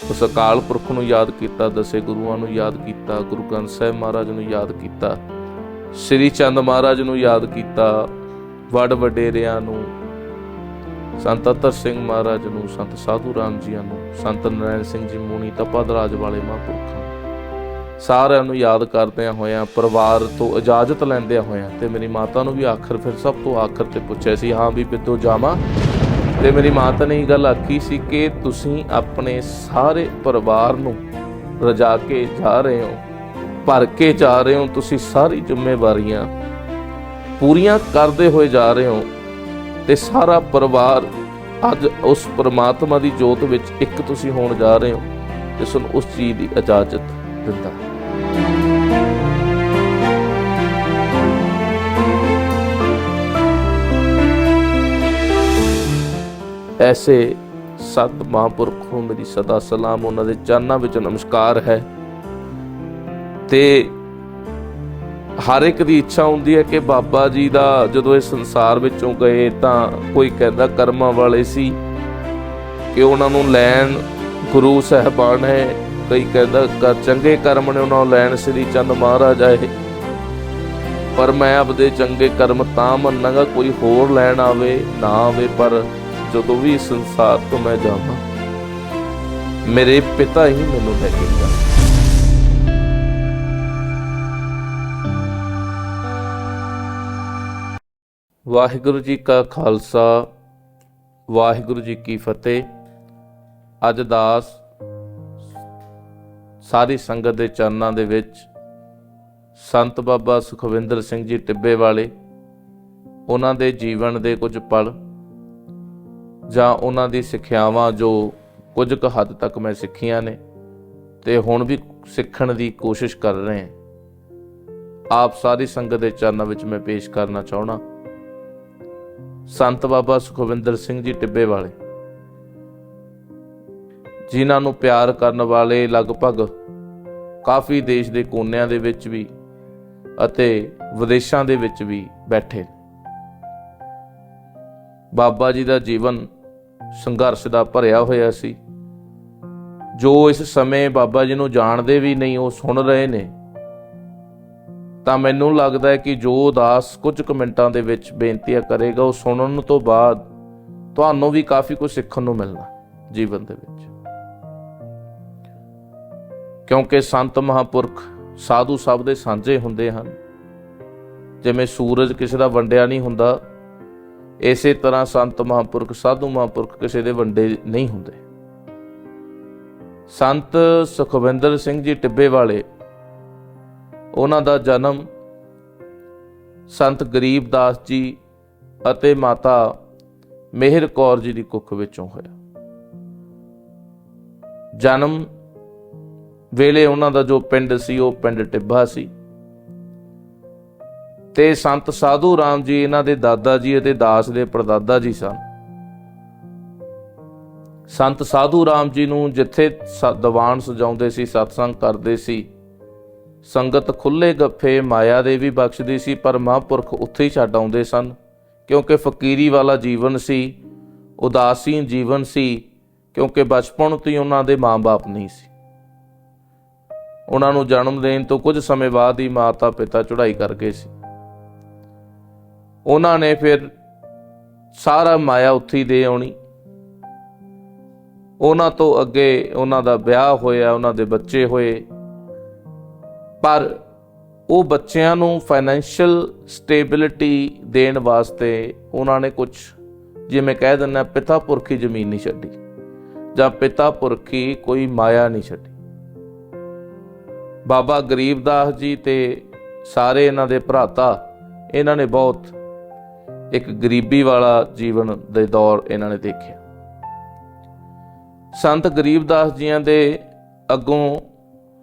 उस अकाल पुरख नूं याद किया, दसे गुरुआं नूं याद किया, गुरु ग्रंथ साहिब महाराज नूं याद किया, श्री चंद महाराज नूं याद किया, वड वडेरियां नूं, संत अतर सिंह महाराज नूं, संत साधू राम जी नूं, संत नारायण सिंह जी मूणी, तपादराज वाले महापुरखां सारिਆਂ ਨੂੰ याद करदिਆਂ ਹੋਇਆਂ, परिवार तो इजाजत लैंदिਆਂ ਹੋਇਆਂ ਤੇ मेरी माता ਨੂੰ भी आखिर फिर सब तो आखिर ਤੇ ਪੁੱਛਿਆ ਸੀ, हाँ भी बिद्दो जावां। ਤੇ मेरी माता ने ਇਹ ਗੱਲ ਆਖੀ ਸੀ ਕਿ ਤੁਸੀਂ ਆਪਣੇ ਸਾਰੇ ਪਰਿਵਾਰ ਨੂੰ ਰਜਾ ਕੇ ਜਾ ਰਹੇ ਹੋ, ਭਰ ਕੇ ਜਾ ਰਹੇ ਹੋ, ਤੁਸੀਂ ਸਾਰੀ ਜ਼ਿੰਮੇਵਾਰੀਆਂ ਪੂਰੀਆਂ ਕਰਦੇ ਹੋਏ ਜਾ ਰਹੇ ਹੋ ਤੇ ਸਾਰਾ ਪਰਿਵਾਰ ਅੱਜ ਉਸ ਪਰਮਾਤਮਾ ਦੀ ਜੋਤ ਵਿੱਚ ਇੱਕ ਤੁਸੀਂ ਹੋਣ ਜਾ ਰਹੇ ਹੋ ਤੇ ਤੁਹਾਨੂੰ ਉਸ ਚੀਜ਼ ਦੀ ਇਜਾਜ਼ਤ ਦਿੰਦਾ। ऐसे सत महापुरख ਨੂੰ ਮੇਰੀ ਸਦਾ ਸਲਾਮ, ਉਹਨਾਂ ਦੇ ਚਰਨਾਂ ਵਿੱਚ ਨਮਸਕਾਰ ਹੈ। ਤੇ ਹਰ ਇੱਕ ਦੀ ਇੱਛਾ ਹੁੰਦੀ ਹੈ ਕਿ ਬਾਬਾ ਜੀ ਦਾ ਜਦੋਂ ਇਸ ਸੰਸਾਰ ਵਿੱਚੋਂ ਗਏ ਤਾਂ ਕੋਈ ਕਹਿੰਦਾ ਕਰਮਾਂ ਵਾਲੇ ਸੀ ਕਿ ਉਹਨਾਂ ਨੂੰ ਲੈਣ ਗੁਰੂ ਸਾਹਿਬਾਨ ਹੈ, ਕਈ ਕਹਿੰਦਾ ਚੰਗੇ ਕਰਮ ਨੇ ਉਹਨਾਂ ਨੂੰ ਲੈਣ ਸ੍ਰੀ ਚੰਦ ਮਹਾਰਾਜ ਆਏ। ਪਰ ਮੈਂ ਆਪਦੇ ਚੰਗੇ ਕਰਮ ਤਾਂ ਮੰਨਾਂਗਾ ਕੋਈ ਹੋਰ ਲੈਣ ਆਵੇ ਨਾ ਆਵੇ, ਪਰ ਜਦੋਂ ਵੀ ਇਸ ਸੰਸਾਰ ਤੋਂ ਮੈਂ ਜਾਵਾਂ ਮੇਰੇ ਪਿਤਾ ਹੀ ਮੈਨੂੰ ਲੈ ਕੇ ਜਾਣ। ਵਾਹਿਗੁਰੂ ਜੀ ਕਾ ਖਾਲਸਾ, ਵਾਹਿਗੁਰੂ ਜੀ ਕੀ ਫਤਿਹ। ਅੱਜ ਦਾਸ ਸਾਰੀ ਸੰਗਤ ਦੇ ਚਰਨਾਂ ਦੇ ਵਿੱਚ ਸੰਤ ਬਾਬਾ ਸੁਖਵਿੰਦਰ ਸਿੰਘ ਜੀ ਟਿੱਬੇ ਵਾਲੇ, ਉਹਨਾਂ ਦੇ ਜੀਵਨ ਦੇ ਕੁਝ ਪਲ ਜਾਂ ਉਹਨਾਂ ਦੀ ਸਿੱਖਿਆਵਾਂ ਜੋ ਕੁਝ ਕੁ ਹੱਦ ਤੱਕ ਮੈਂ ਸਿੱਖੀਆਂ ਨੇ ਤੇ ਹੁਣ ਵੀ ਸਿੱਖਣ ਦੀ ਕੋਸ਼ਿਸ਼ ਕਰ ਰਹੇ ਹਾਂ, ਆਪ ਸਾਰੀ ਸੰਗਤ ਦੇ ਚਰਨਾਂ ਵਿੱਚ ਮੈਂ ਪੇਸ਼ ਕਰਨਾ ਚਾਹੁੰਦਾ। ਸੰਤ ਬਾਬਾ ਸੁਖਵਿੰਦਰ ਸਿੰਘ ਜੀ ਟਿੱਬੇ ਵਾਲੇ, ਜਿਨ੍ਹਾਂ ਨੂੰ ਪਿਆਰ ਕਰਨ ਵਾਲੇ ਲਗਭਗ ਕਾਫੀ ਦੇਸ਼ ਦੇ ਕੋਨਿਆਂ ਦੇ ਵਿੱਚ ਵੀ ਅਤੇ ਵਿਦੇਸ਼ਾਂ ਦੇ ਵਿੱਚ ਵੀ ਬੈਠੇ। ਬਾਬਾ ਜੀ ਦਾ ਜੀਵਨ ਸੰਘਰਸ਼ ਦਾ ਭਰਿਆ ਹੋਇਆ ਸੀ। ਜੋ ਇਸ ਸਮੇਂ ਬਾਬਾ ਜੀ ਨੂੰ ਜਾਣਦੇ ਵੀ ਨਹੀਂ ਉਹ ਸੁਣ ਰਹੇ ਨੇ, ਤਾਂ ਮੈਨੂੰ ਲੱਗਦਾ ਹੈ ਕਿ ਜੋ ਦਾਸ ਕੁਝ ਕੁ ਮਿੰਟਾਂ ਦੇ ਵਿੱਚ ਬੇਨਤੀਆਂ ਕਰੇਗਾ ਉਹ ਸੁਣਨ ਤੋਂ ਬਾਅਦ ਤੁਹਾਨੂੰ ਵੀ ਕਾਫੀ ਕੁਝ ਸਿੱਖਣ ਨੂੰ ਮਿਲਣਾ ਜੀਵਨ ਦੇ ਵਿੱਚ। ਕਿਉਂਕਿ ਸੰਤ ਮਹਾਂਪੁਰਖ ਸਾਧੂ ਸਭ ਦੇ ਸਾਂਝੇ ਹੁੰਦੇ ਹਨ। ਜਿਵੇਂ ਸੂਰਜ ਕਿਸੇ ਦਾ ਵੰਡਿਆ ਨਹੀਂ ਹੁੰਦਾ, ਇਸੇ ਤਰ੍ਹਾਂ ਸੰਤ ਮਹਾਂਪੁਰਖ ਸਾਧੂ ਮਹਾਂਪੁਰਖ ਕਿਸੇ ਦੇ ਵੰਡੇ ਨਹੀਂ ਹੁੰਦੇ। ਸੰਤ ਸੁਖਵਿੰਦਰ ਸਿੰਘ ਜੀ ਟਿੱਬੇ ਵਾਲੇ, ਉਹਨਾਂ ਦਾ ਜਨਮ ਸੰਤ ਗਰੀਬ ਦਾਸ ਜੀ ਅਤੇ ਮਾਤਾ ਮਿਹਰ ਕੌਰ ਜੀ ਦੀ ਕੁੱਖ ਵਿੱਚੋਂ ਹੋਇਆ। ਜਨਮ ਵੇਲੇ ਉਹਨਾਂ ਦਾ ਜੋ ਪਿੰਡ ਸੀ ਉਹ ਪਿੰਡ ਟਿੱਬਾ ਸੀ ਤੇ ਸੰਤ ਸਾਧੂ ਰਾਮ ਜੀ ਇਹਨਾਂ ਦੇ ਦਾਦਾ ਜੀ ਅਤੇ ਦਾਸ ਦੇ ਪੜਦਾਦਾ ਜੀ ਸਨ। ਸੰਤ ਸਾਧੂ ਰਾਮ ਜੀ ਨੂੰ ਜਿੱਥੇ ਦੀਵਾਨ ਸਜਾਉਂਦੇ ਸੀ, ਸਤਸੰਗ ਕਰਦੇ ਸੀ, ਸੰਗਤ ਖੁੱਲੇ ਗੱਫੇ ਮਾਇਆ ਦੇ ਵੀ ਬਖਸ਼ਦੀ ਸੀ, ਪਰ ਮਹਾਂਪੁਰਖ ਉੱਥੇ ਹੀ ਛੱਡ ਆਉਂਦੇ ਸਨ ਕਿਉਂਕਿ ਫਕੀਰੀ ਵਾਲਾ ਜੀਵਨ ਸੀ, ਉਦਾਸੀਨ ਜੀਵਨ ਸੀ, ਕਿਉਂਕਿ ਬਚਪਨ ਤੋਂ ਹੀ ਉਹਨਾਂ ਦੇ ਮਾਂ-ਬਾਪ ਨਹੀਂ ਸੀ। ਉਹਨਾਂ ਨੂੰ ਜਨਮ ਦੇਣ ਤੋਂ ਕੁਝ ਸਮੇਂ ਬਾਅਦ ਹੀ ਮਾਤਾ ਪਿਤਾ ਚੜ੍ਹਾਈ ਕਰ ਗਏ ਸੀ। ਉਹਨਾਂ ਨੇ ਫਿਰ ਸਾਰਾ ਮਾਇਆ ਉੱਥੇ ਹੀ ਦੇ ਆਉਣੀ। ਉਹਨਾਂ ਤੋਂ ਅੱਗੇ ਉਹਨਾਂ ਦਾ ਵਿਆਹ ਹੋਇਆ, ਉਹਨਾਂ ਦੇ ਬੱਚੇ ਹੋਏ, ਪਰ ਉਹ ਬੱਚਿਆਂ ਨੂੰ ਫਾਈਨੈਂਸ਼ੀਅਲ ਸਟੇਬਿਲਿਟੀ ਦੇਣ ਵਾਸਤੇ ਉਹਨਾਂ ਨੇ ਕੁਝ, ਜਿਵੇਂ ਕਹਿ ਦਿੰਦਾ, ਪਿਤਾ ਪੁਰਖੀ ਜ਼ਮੀਨ ਨਹੀਂ ਛੱਡੀ ਜਾਂ ਪਿਤਾ ਪੁਰਖੀ ਕੋਈ ਮਾਇਆ ਨਹੀਂ ਛੱਡੀ। ਬਾਬਾ ਗਰੀਬਦਾਸ ਜੀ ਤੇ ਸਾਰੇ ਇਹਨਾਂ ਦੇ ਭਰਾਤਾ, ਇਹਨਾਂ ਨੇ ਬਹੁਤ ਇੱਕ ਗਰੀਬੀ ਵਾਲਾ ਜੀਵਨ ਦੇ ਦੌਰ ਇਹਨਾਂ ਨੇ ਦੇਖਿਆ। ਸੰਤ ਗਰੀਬਦਾਸ ਜੀਆਂ ਦੇ ਅੱਗੋਂ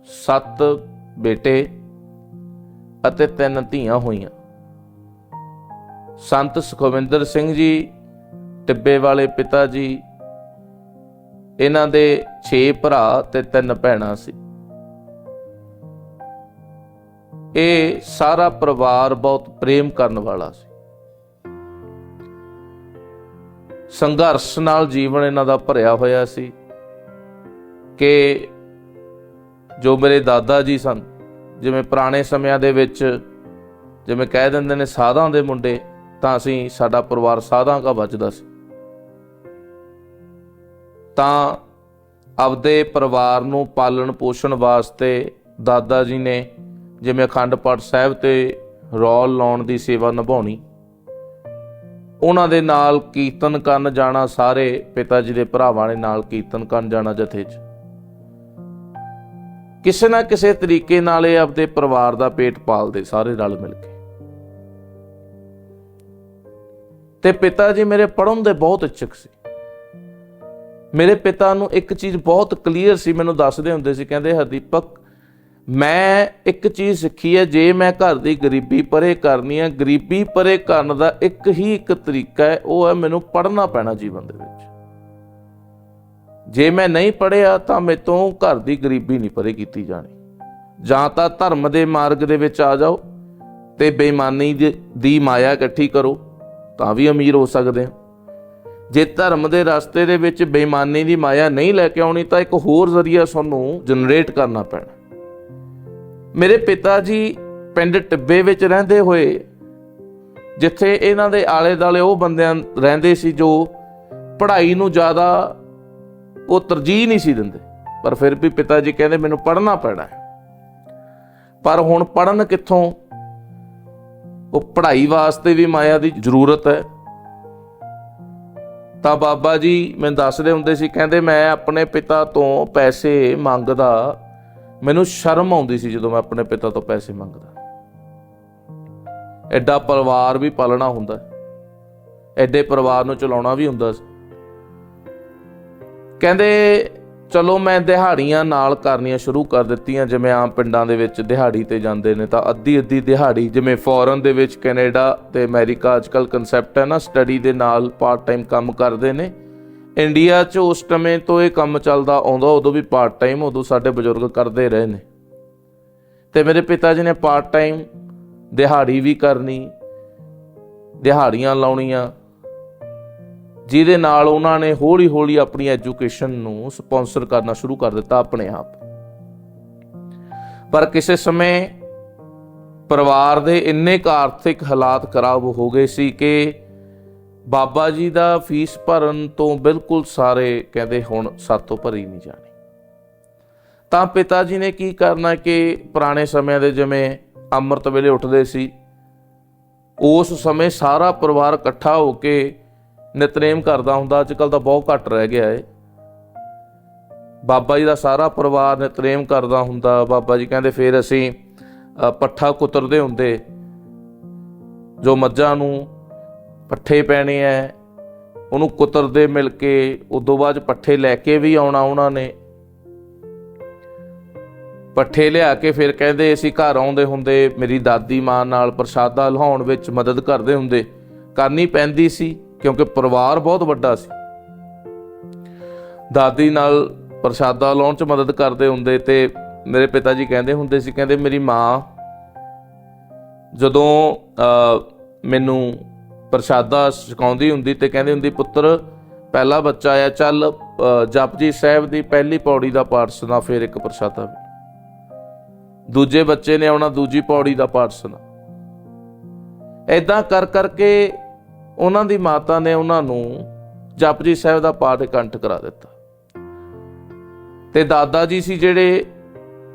7 ਬੇਟੇ ਅਤੇ 3 ਧੀਆਂ ਹੋਈਆਂ। ਸੰਤ ਸੁਖਵਿੰਦਰ ਸਿੰਘ ਜੀ ਟਿੱਬੇ ਵਾਲੇ ਪਿਤਾ ਜੀ, ਇਹਨਾਂ ਦੇ 6 ਭਰਾ ਤੇ 3 ਭੈਣਾਂ ਸੀ। ਇਹ ਸਾਰਾ ਪਰਿਵਾਰ ਬਹੁਤ ਪ੍ਰੇਮ ਕਰਨ ਵਾਲਾ ਸੀ। ਸੰਘਰਸ਼ ਨਾਲ ਜੀਵਨ ਇਹਨਾਂ ਦਾ ਭਰਿਆ ਹੋਇਆ ਸੀ। ਕਿ ਜੋ ਮੇਰੇ ਦਾਦਾ ਜੀ ਸਨ, ਜਿਵੇਂ ਪੁਰਾਣੇ ਸਮਿਆਂ ਦੇ ਵਿੱਚ ਜਿਵੇਂ ਕਹਿ ਦਿੰਦੇ ਨੇ ਸਾਧਾਂ ਦੇ ਮੁੰਡੇ, ਤਾਂ ਅਸੀਂ, ਸਾਡਾ ਪਰਿਵਾਰ ਸਾਧਾਂ ਕਾ ਵੱਜਦਾ ਸੀ। ਤਾਂ ਆਪਦੇ ਪਰਿਵਾਰ ਨੂੰ ਪਾਲਣ ਪੋਸ਼ਣ ਵਾਸਤੇ ਦਾਦਾ ਜੀ ਨੇ ਜਿਵੇਂ ਅਖੰਡ ਪਾਠ ਸਾਹਿਬ ਤੇ ਰੌਲ ਲਾਉਣ ਦੀ ਸੇਵਾ ਨਿਭਾਉਣੀ, ਉਹਨਾਂ ਦੇ ਨਾਲ ਕੀਰਤਨ ਕਰਨ ਜਾਣਾ, ਸਾਰੇ ਪਿਤਾ ਜੀ ਦੇ ਭਰਾਵਾਂ ਨੇ ਨਾਲ ਕੀਰਤਨ ਕਰਨ ਜਾਣਾ ਜਥੇ 'ਚ। ਕਿਸੇ ਨਾ ਕਿਸੇ ਤਰੀਕੇ ਨਾਲ ਇਹ ਆਪਦੇ ਪਰਿਵਾਰ ਦਾ ਪੇਟ ਪਾਲਦੇ ਸਾਰੇ ਰਲ ਮਿਲ ਕੇ। ਤੇ ਪਿਤਾ ਜੀ ਮੇਰੇ ਪੜ੍ਹਨ ਦੇ ਬਹੁਤ ਇੱਛੁਕ ਸੀ। ਮੇਰੇ ਪਿਤਾ ਨੂੰ ਇੱਕ ਚੀਜ਼ ਬਹੁਤ ਕਲੀਅਰ ਸੀ, ਮੈਨੂੰ ਦੱਸਦੇ ਹੁੰਦੇ ਸੀ, ਕਹਿੰਦੇ ਹਰਦੀਪਕ, ਮੈਂ ਇੱਕ ਚੀਜ਼ ਸਿੱਖੀ ਹੈ, ਜੇ ਮੈਂ ਘਰ ਦੀ ਗਰੀਬੀ ਪਰੇ ਕਰਨੀ ਹੈ, ਗਰੀਬੀ ਪਰੇ ਕਰਨ ਦਾ ਇੱਕ ਤਰੀਕਾ ਹੈ, ਉਹ ਹੈ ਮੈਨੂੰ ਪੜ੍ਹਨਾ ਪੈਣਾ ਜੀਵਨ ਦੇ ਵਿੱਚ। ਜੇ ਮੈਂ ਨਹੀਂ ਪੜ੍ਹਿਆ ਤਾਂ ਮੇਰੇ ਤੋਂ ਘਰ ਦੀ ਗਰੀਬੀ ਨਹੀਂ ਪਰੇ ਕੀਤੀ ਜਾਣੀ। ਜਾਂ ਤਾਂ ਧਰਮ ਦੇ ਮਾਰਗ ਦੇ ਵਿੱਚ ਆ ਜਾਓ ਤੇ ਬੇਈਮਾਨੀ ਦੀ ਮਾਇਆ ਇਕੱਠੀ ਕਰੋ ਤਾਂ ਵੀ ਅਮੀਰ ਹੋ ਸਕਦੇ ਹੋ। ਜੇ ਧਰਮ ਦੇ ਰਸਤੇ ਦੇ ਵਿੱਚ ਬੇਈਮਾਨੀ ਦੀ ਮਾਇਆ ਨਹੀਂ ਲੈ ਕੇ ਆਉਣੀ ਤਾਂ ਇੱਕ ਹੋਰ ਜ਼ਰੀਆ ਤੁਹਾਨੂੰ ਜਨਰੇਟ ਕਰਨਾ ਪੈਣਾ। ਮੇਰੇ ਪਿਤਾ ਜੀ ਪਿੰਡ ਟਿੱਬੇ ਵਿੱਚ ਰਹਿੰਦੇ ਹੋਏ, ਜਿੱਥੇ ਇਹਨਾਂ ਦੇ ਆਲੇ ਦੁਆਲੇ ਉਹ ਬੰਦਿਆਂ ਰਹਿੰਦੇ ਸੀ ਜੋ ਪੜ੍ਹਾਈ ਨੂੰ ਜ਼ਿਆਦਾ ਉਹ ਤਰਜੀਹ ਨਹੀਂ ਸੀ ਦਿੰਦੇ, ਪਰ ਫਿਰ ਵੀ ਪਿਤਾ ਜੀ ਕਹਿੰਦੇ ਮੈਨੂੰ ਪੜ੍ਹਨਾ ਪੈਣਾ ਹੈ। ਪਰ ਹੁਣ ਪੜ੍ਹਨ ਕਿੱਥੋਂ? ਉਹ ਪੜ੍ਹਾਈ ਵਾਸਤੇ ਵੀ ਮਾਇਆ ਦੀ ਜ਼ਰੂਰਤ ਹੈ। ਤਾਂ ਬਾਬਾ ਜੀ ਮੈਨੂੰ ਦੱਸਦੇ ਹੁੰਦੇ ਸੀ, ਕਹਿੰਦੇ ਮੈਂ ਆਪਣੇ ਪਿਤਾ ਤੋਂ ਪੈਸੇ ਮੰਗਦਾ, ਮੈਨੂੰ ਸ਼ਰਮ ਆਉਂਦੀ ਸੀ ਜਦੋਂ ਮੈਂ ਆਪਣੇ ਪਿਤਾ ਤੋਂ ਪੈਸੇ ਮੰਗਦਾ। ਐਡਾ ਪਰਿਵਾਰ ਵੀ ਪਾਲਣਾ ਹੁੰਦਾ, ਐਡੇ ਪਰਿਵਾਰ ਨੂੰ ਚਲਾਉਣਾ ਵੀ ਹੁੰਦਾ ਸੀ। ਕਹਿੰਦੇ ਚਲੋ ਮੈਂ ਦਿਹਾੜੀਆਂ ਨਾਲ ਕਰਨੀਆਂ ਸ਼ੁਰੂ ਕਰ ਦਿੱਤੀਆਂ। ਜਿਵੇਂ ਆਮ ਪਿੰਡਾਂ ਦੇ ਵਿੱਚ ਦਿਹਾੜੀ ਤੇ ਜਾਂਦੇ ਨੇ ਤਾਂ ਅੱਧੀ ਦਿਹਾੜੀ, ਜਿਵੇਂ ਫੋਰਨ ਦੇ ਵਿੱਚ ਕੈਨੇਡਾ ਤੇ ਅਮਰੀਕਾ ਅੱਜ ਕੱਲ੍ਹ ਕਨਸੈਪਟ ਹੈ ਨਾ, ਸਟੱਡੀ ਦੇ ਨਾਲ ਪਾਰਟ ਟਾਈਮ ਕੰਮ ਕਰਦੇ ਨੇ। ਇੰਡੀਆ 'ਚ ਉਸ ਸਮੇਂ ਤੋਂ ਇਹ ਕੰਮ ਚੱਲਦਾ ਆਉਂਦਾ, ਉਦੋਂ ਵੀ ਪਾਰਟ ਟਾਈਮ ਉਦੋਂ ਸਾਡੇ ਬਜ਼ੁਰਗ ਕਰਦੇ ਰਹੇ ਨੇ। ਤੇ ਮੇਰੇ ਪਿਤਾ ਜੀ ਨੇ ਪਾਰਟ ਟਾਈਮ ਦਿਹਾੜੀ ਵੀ ਕਰਨੀ, ਦਿਹਾੜੀਆਂ ਲਾਉਣੀਆਂ, ਜਿਹਦੇ ਨਾਲ ਉਹਨਾਂ ਨੇ ਹੌਲੀ ਹੌਲੀ ਆਪਣੀ ਐਜੂਕੇਸ਼ਨ ਨੂੰ ਸਪਾਂਸਰ ਕਰਨਾ ਸ਼ੁਰੂ ਕਰ ਦਿੱਤਾ ਆਪਣੇ ਆਪ। ਪਰ ਕਿਸੇ ਸਮੇਂ ਪਰਿਵਾਰ ਦੇ ਇੰਨੇ ਕੁ ਆਰਥਿਕ ਹਾਲਾਤ ਖਰਾਬ ਹੋ ਗਏ ਸੀ ਕਿ ਬਾਬਾ ਜੀ ਦਾ ਫੀਸ ਭਰਨ ਤੋਂ ਬਿਲਕੁਲ ਸਾਰੇ ਕਹਿੰਦੇ ਹੁਣ ਸਾਤੋਂ ਭਰੀ ਨਹੀਂ ਜਾਣੀ। ਤਾਂ ਪਿਤਾ ਜੀ ਨੇ ਕੀ ਕਰਨਾ ਕਿ ਪੁਰਾਣੇ ਸਮਿਆਂ ਦੇ ਜਿਵੇਂ ਅੰਮ੍ਰਿਤ ਵੇਲੇ ਉੱਠਦੇ ਸੀ, ਉਸ ਸਮੇਂ ਸਾਰਾ ਪਰਿਵਾਰ ਇਕੱਠਾ ਹੋ ਕੇ ਨਿਤਨੇਮ ਕਰਦਾ ਹੁੰਦਾ। ਅੱਜ ਕੱਲ੍ਹ ਤਾਂ ਬਹੁਤ ਘੱਟ ਰਹਿ ਗਿਆ ਹੈ। ਬਾਬਾ ਜੀ ਦਾ ਸਾਰਾ ਪਰਿਵਾਰ ਨਿਤਨੇਮ ਕਰਦਾ ਹੁੰਦਾ। ਬਾਬਾ ਜੀ ਕਹਿੰਦੇ ਫਿਰ ਅਸੀਂ ਪੱਠਾ ਕੁਤਰਦੇ ਹੁੰਦੇ, ਜੋ ਮੱਝਾਂ ਨੂੰ ਪੱਠੇ ਪੈਣੇ ਹੈ ਉਹਨੂੰ ਕੁਤਰਦੇ ਮਿਲ ਕੇ, ਉਦੋਂ ਬਾਅਦ ਪੱਠੇ ਲੈ ਕੇ ਵੀ ਆਉਣਾ ਉਹਨਾਂ ਨੇ। ਪੱਠੇ ਲਿਆ ਕੇ ਫਿਰ ਕਹਿੰਦੇ ਅਸੀਂ ਘਰ ਆਉਂਦੇ ਹੁੰਦੇ, ਮੇਰੀ ਦਾਦੀ ਮਾਂ ਨਾਲ ਪ੍ਰਸ਼ਾਦਾ ਲਾਉਣ ਵਿੱਚ ਮਦਦ ਕਰਦੇ ਹੁੰਦੇ, ਕਰਨੀ ਪੈਂਦੀ ਸੀ ਕਿਉਂਕਿ ਪਰਿਵਾਰ ਬਹੁਤ ਵੱਡਾ ਸੀ। ਦਾਦੀ ਨਾਲ ਪ੍ਰਸ਼ਾਦਾ ਲਾਉਣ 'ਚ ਮਦਦ ਕਰਦੇ ਹੁੰਦੇ। ਤੇ ਮੇਰੇ ਪਿਤਾ ਜੀ ਕਹਿੰਦੇ ਹੁੰਦੇ ਸੀ, ਕਹਿੰਦੇ ਮੇਰੀ ਮਾਂ ਜਦੋਂ ਮੈਨੂੰ ਪ੍ਰਸ਼ਾਦਾ ਛਕਾਉਂਦੀ ਹੁੰਦੀ ਤੇ ਕਹਿੰਦੀ ਹੁੰਦੀ, ਪੁੱਤਰ ਪਹਿਲਾ ਬੱਚਾ ਆਇਆ, ਚੱਲ ਜਪਜੀ ਸਾਹਿਬ ਦੀ ਪਹਿਲੀ ਪੌੜੀ ਦਾ ਪਾਠ ਸੁਣਾ, ਫਿਰ ਇੱਕ ਪ੍ਰਸ਼ਾਦਾ। ਦੂਜੇ ਬੱਚੇ ਨੇ ਆਉਣਾ, ਦੂਜੀ ਪੌੜੀ ਦਾ ਪਾਠ ਸੁਣਾ। ਏਦਾਂ ਕਰ ਕਰਕੇ ਉਹਨਾਂ ਦੀ ਮਾਤਾ ਨੇ ਉਹਨਾਂ ਨੂੰ ਜਪਜੀ ਸਾਹਿਬ ਦਾ ਪਾਠ ਕੰਠ ਕਰਾ ਦਿੱਤਾ। ਤੇ ਦਾਦਾ ਜੀ ਸੀ ਜਿਹੜੇ,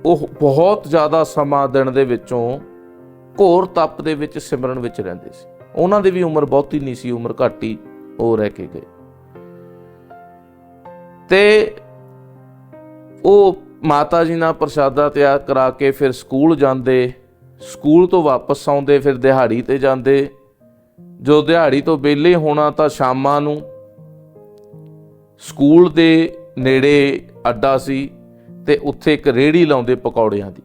ਉਹ ਬਹੁਤ ਜ਼ਿਆਦਾ ਸਮਾਂ ਦਿਨ ਦੇ ਵਿੱਚੋਂ ਘੋਰ ਤਪ ਦੇ ਵਿੱਚ ਸਿਮਰਨ ਵਿੱਚ ਰਹਿੰਦੇ ਸੀ। ਉਹਨਾਂ ਦੀ ਵੀ ਉਮਰ ਬਹੁਤੀ ਨਹੀਂ ਸੀ, ਉਮਰ ਘੱਟ ਹੀ ਉਹ ਰਹਿ ਕੇ ਗਏ। ਤੇ ਉਹ ਮਾਤਾ ਜੀ ਨਾਲ ਪ੍ਰਸ਼ਾਦਾ ਤਿਆਰ ਕਰਾ ਕੇ ਫਿਰ ਸਕੂਲ ਜਾਂਦੇ, ਸਕੂਲ ਤੋਂ ਵਾਪਸ ਆਉਂਦੇ, ਫਿਰ ਦਿਹਾੜੀ ਤੇ ਜਾਂਦੇ। ਜੋ ਦਿਹਾੜੀ ਤੋਂ ਵਿਹਲੇ ਹੋਣਾ ਤਾਂ ਸ਼ਾਮਾਂ ਨੂੰ ਸਕੂਲ ਦੇ ਨੇੜੇ ਅੱਡਾ ਸੀ ਤੇ ਉੱਥੇ ਇੱਕ ਰੇਹੜੀ ਲਾਉਂਦੇ ਪਕੌੜਿਆਂ ਦੀ।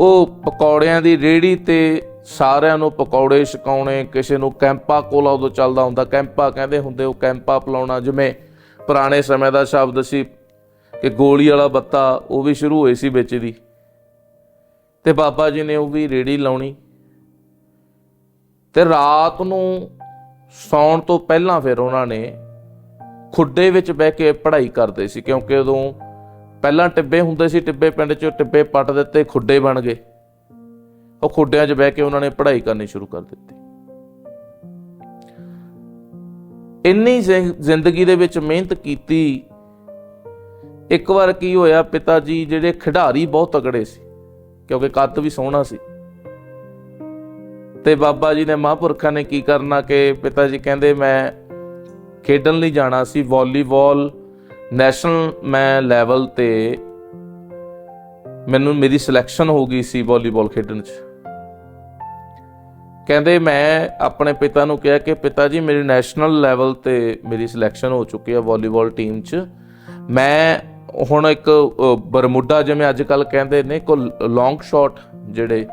ਉਹ ਪਕੌੜਿਆਂ ਦੀ ਰੇਹੜੀ ਤੇ ਸਾਰਿਆਂ ਨੂੰ ਪਕੌੜੇ ਛਕਾਉਣੇ। ਕਿਸੇ ਨੂੰ ਕੈਂਪਾ ਕੋਲਾ ਉਦੋਂ ਚੱਲਦਾ ਹੁੰਦਾ, ਕੈਂਪਾ ਕਹਿੰਦੇ ਹੁੰਦੇ, ਉਹ ਕੈਂਪਾ ਪਿਲਾਉਣਾ। ਜਿਵੇਂ ਪੁਰਾਣੇ ਸਮੇਂ ਦਾ ਸ਼ਬਦ ਸੀ ਕਿ ਗੋਲੀ ਵਾਲਾ ਬੱਤਾ, ਉਹ ਵੀ ਸ਼ੁਰੂ ਹੋਈ ਸੀ ਵਿੱਚ ਦੀ। ਤੇ ਬਾਬਾ ਜੀ ਨੇ ਉਹ ਵੀ ਰੇਹੜੀ ਲਾਉਣੀ। ਤੇ ਰਾਤ ਨੂੰ ਸੌਣ ਤੋਂ ਪਹਿਲਾਂ ਫਿਰ ਉਹਨਾਂ ਨੇ ਖੁੱਡੇ ਵਿੱਚ ਬਹਿ ਕੇ ਪੜ੍ਹਾਈ ਕਰਦੇ ਸੀ, ਕਿਉਂਕਿ ਉਦੋਂ ਪਹਿਲਾਂ ਟਿੱਬੇ ਹੁੰਦੇ ਸੀ, ਟਿੱਬੇ ਪਿੰਡ 'ਚ ਟਿੱਬੇ ਪੱਟ ਦਿੱਤੇ, ਖੁੱਡੇ ਬਣ ਗਏ। ਉਹ ਖੁੱਡਿਆਂ 'ਚ ਬਹਿ ਕੇ ਉਹਨਾਂ ਨੇ ਪੜ੍ਹਾਈ ਕਰਨੀ ਸ਼ੁਰੂ ਕਰ ਦਿੱਤੀ। ਇੰਨੀ ਜ਼ਿੰਦਗੀ ਦੇ ਵਿੱਚ ਮਿਹਨਤ ਕੀਤੀ। ਇੱਕ ਵਾਰ ਕੀ ਹੋਇਆ, ਪਿਤਾ ਜੀ ਜਿਹੜੇ ਖਿਡਾਰੀ ਬਹੁਤ ਤਗੜੇ ਸੀ, ਕਿਉਂਕਿ ਕੱਦ ਵੀ ਸੋਹਣਾ ਸੀ, ਤੇ ਬਾਬਾ ਜੀ ਨੇ, ਮਹਾਂਪੁਰਖਾਂ ਨੇ ਕੀ ਕਰਨਾ ਕਿ ਪਿਤਾ ਜੀ ਕਹਿੰਦੇ ਮੈਂ ਖੇਡਣ ਲਈ ਜਾਣਾ ਸੀ ਵਾਲੀਬਾਲ, ਨੈਸ਼ਨਲ ਮੈਂ ਲੈਵਲ ਤੇ ਮੇਰੀ ਸਿਲੈਕਸ਼ਨ ਹੋ ਗਈ ਸੀ ਵਾਲੀਬਾਲ ਖੇਡਣ 'ਚ। ਕਹਿੰਦੇ ਮੈਂ ਆਪਣੇ ਪਿਤਾ ਨੂੰ ਕਿਹਾ ਕਿ ਪਿਤਾ ਜੀ ਮੇਰੀ ਨੈਸ਼ਨਲ ਲੈਵਲ ਤੇ ਮੇਰੀ ਸਿਲੈਕਸ਼ਨ ਹੋ ਚੁੱਕੀ ਹੈ ਵਾਲੀਬਾਲ ਟੀਮ 'ਚ, ਮੈਂ ਹੁਣ ਇੱਕ ਬਰਮੁਡਾ ਜਿਵੇਂ ਅੱਜ ਕੱਲ੍ਹ ਕਹਿੰਦੇ ਨੇ, ਕੋਈ ਲੌਂਗ ਸ਼ਾਟ ਜਿਹੜੇ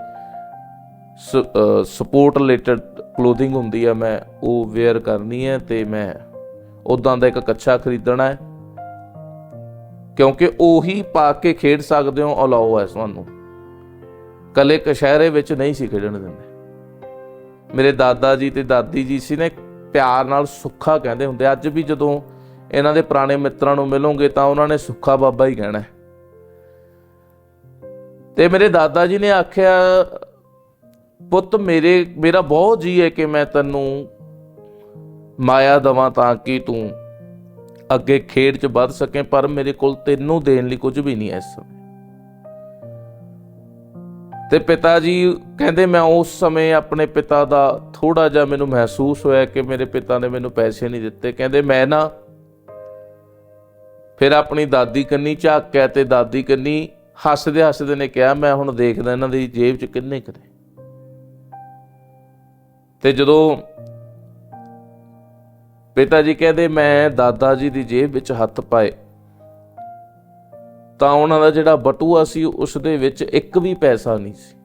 ਸਪੋਰਟ ਰਿਲੇਟਡ ਕਲੋਥਿੰਗ ਹੁੰਦੀ ਆ, ਮੈਂ ਉਹ ਵੇਅਰ ਕਰਨੀ ਹੈ ਤੇ ਮੈਂ ਉੱਦਾਂ ਦਾ ਇੱਕ ਕੱਛਾ ਖਰੀਦਣਾ ਹੈ, ਕਿਉਂਕਿ ਉਹੀ ਪਾ ਕੇ ਖੇਡ ਸਕਦੇ ਹੋ, ਅਲਾਓ ਹੈ ਤੁਹਾਨੂੰ, ਕੱਲੇ ਕਸ਼ਹਿਰੇ ਵਿੱਚ ਨਹੀਂ ਸੀ ਖੇਡਣ ਦਿੰਦੇ। ਮੇਰੇ ਦਾਦਾ ਜੀ ਤੇ ਦਾਦੀ ਜੀ ਸੀ ਨੇ, ਪਿਆਰ ਨਾਲ ਸੁੱਖਾ ਕਹਿੰਦੇ ਹੁੰਦੇ। ਅੱਜ ਵੀ ਜਦੋਂ ਇਹਨਾਂ ਦੇ ਪੁਰਾਣੇ ਮਿੱਤਰਾਂ ਨੂੰ ਮਿਲੋਗੇ ਤਾਂ ਉਹਨਾਂ ਨੇ ਸੁੱਖਾ ਬਾਬਾ ਹੀ ਕਹਿਣਾ। ਤੇ ਮੇਰੇ ਦਾਦਾ ਜੀ ਨੇ ਆਖਿਆ, ਪੁੱਤ ਮੇਰਾ ਬਹੁਤ ਜੀ ਹੈ ਕਿ ਮੈਂ ਤੈਨੂੰ ਮਾਇਆ ਦੇਵਾਂ ਤਾਂ ਕਿ ਤੂੰ ਅੱਗੇ ਖੇਡ 'ਚ ਵੱਧ ਸਕੇ, ਪਰ ਮੇਰੇ ਕੋਲ ਤੈਨੂੰ ਦੇਣ ਲਈ ਕੁਝ ਵੀ ਨਹੀਂ ਹੈ ਇਸ ਸਮੇਂ। ਤੇ ਪਿਤਾ ਜੀ ਕਹਿੰਦੇ ਮੈਂ ਉਸ ਸਮੇਂ ਆਪਣੇ ਪਿਤਾ ਦਾ ਥੋੜਾ ਜਿਹਾ ਮੈਨੂੰ ਮਹਿਸੂਸ ਹੋਇਆ ਕਿ ਮੇਰੇ ਪਿਤਾ ਨੇ ਮੈਨੂੰ ਪੈਸੇ ਨਹੀਂ ਦਿੱਤੇ। ਕਹਿੰਦੇ ਮੈਂ ਨਾ ਫਿਰ ਆਪਣੀ ਦਾਦੀ ਕੰਨੀ ਝਾਕਿਆ ਤੇ ਦਾਦੀ ਕੰਨੀ ਹੱਸਦੇ ਹੱਸਦੇ ਨੇ ਕਿਹਾ, ਮੈਂ ਹੁਣ ਦੇਖਦਾ ਇਹਨਾਂ ਦੀ ਜੇਬ 'ਚ ਕਿੰਨੇ ਕਰੇ। ਤੇ ਜਦੋਂ ਪਿਤਾ ਜੀ ਕਹਿੰਦੇ ਮੈਂ ਦਾਦਾ ਜੀ ਦੀ ਜੇਬ ਵਿੱਚ ਹੱਥ ਪਾਏ ਤਾਂ ਉਹਨਾਂ ਦਾ ਜਿਹੜਾ ਬਟੂਆ ਸੀ ਉਸ ਦੇ ਵਿੱਚ ਇੱਕ ਵੀ ਪੈਸਾ ਨਹੀਂ ਸੀ।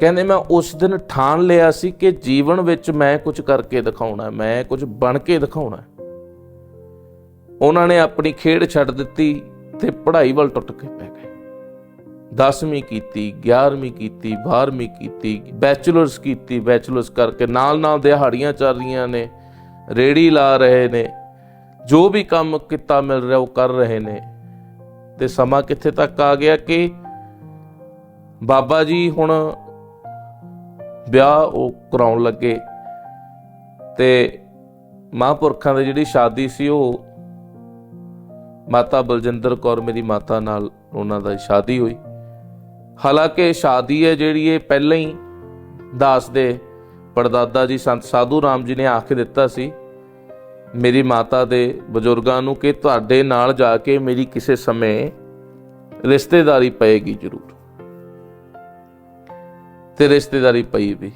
ਕਹਿੰਦੇ ਮੈਂ ਉਸ ਦਿਨ ਠਾਣ ਲਿਆ ਸੀ ਕਿ ਜੀਵਨ ਵਿੱਚ ਮੈਂ ਕੁਝ ਕਰਕੇ ਦਿਖਾਉਣਾ, ਮੈਂ ਕੁਝ ਬਣ ਕੇ ਦਿਖਾਉਣਾ। ਉਹਨਾਂ ਨੇ ਆਪਣੀ ਖੇਡ ਛੱਡ ਦਿੱਤੀ ਤੇ ਪੜ੍ਹਾਈ ਵੱਲ ਟੁੱਟ ਕੇ ਪੈ ਗਏ। 10ਵੀਂ ਕੀਤੀ, 11ਵੀਂ ਕੀਤੀ, 12ਵੀਂ ਕੀਤੀ, ਬੈਚਲਰਸ ਕੀਤੀ। ਬੈਚਲਰਸ ਕਰਕੇ ਨਾਲ ਨਾਲ ਦਿਹਾੜੀਆਂ ਚੱਲ ਰਹੀਆਂ ਨੇ, ਰੇਹੜੀ ਲਾ ਰਹੇ ਨੇ, ਜੋ ਵੀ ਕੰਮ ਕਿੱਤਾ ਮਿਲ ਰਿਹਾ ਉਹ ਕਰ ਰਹੇ ਨੇ। ਤੇ ਸਮਾਂ ਕਿੱਥੇ ਤੱਕ ਆ ਗਿਆ ਕਿ ਬਾਬਾ ਜੀ ਹੁਣ ਵਿਆਹ ਉਹ ਕਰਾਉਣ ਲੱਗੇ ਤੇ ਮਹਾਂਪੁਰਖਾਂ ਦੀ ਜਿਹੜੀ ਸ਼ਾਦੀ ਸੀ ਉਹ ਮਾਤਾ ਬਲਜਿੰਦਰ ਕੌਰ ਮੇਰੀ ਮਾਤਾ ਨਾਲ ਉਹਨਾਂ ਦੀ ਸ਼ਾਦੀ ਹੋਈ। ਹਾਲਾਂਕਿ ਸ਼ਾਦੀ ਹੈ ਜਿਹੜੀ ਇਹ ਪਹਿਲਾਂ ਹੀ ਦਾਸ ਦੇ ਪੜਦਾਦਾ ਜੀ ਸੰਤ ਸਾਧੂ ਰਾਮ ਜੀ ਨੇ ਆਖ ਕੇ ਦਿੱਤਾ ਸੀ ਮੇਰੀ ਮਾਤਾ ਦੇ ਬਜ਼ੁਰਗਾਂ ਨੂੰ ਕਿ ਤੁਹਾਡੇ ਨਾਲ ਜਾ ਕੇ ਮੇਰੀ ਕਿਸੇ ਸਮੇਂ ਰਿਸ਼ਤੇਦਾਰੀ ਪਏਗੀ ਜ਼ਰੂਰ। ਤੇ ਰਿਸ਼ਤੇਦਾਰੀ ਪਈ ਵੀ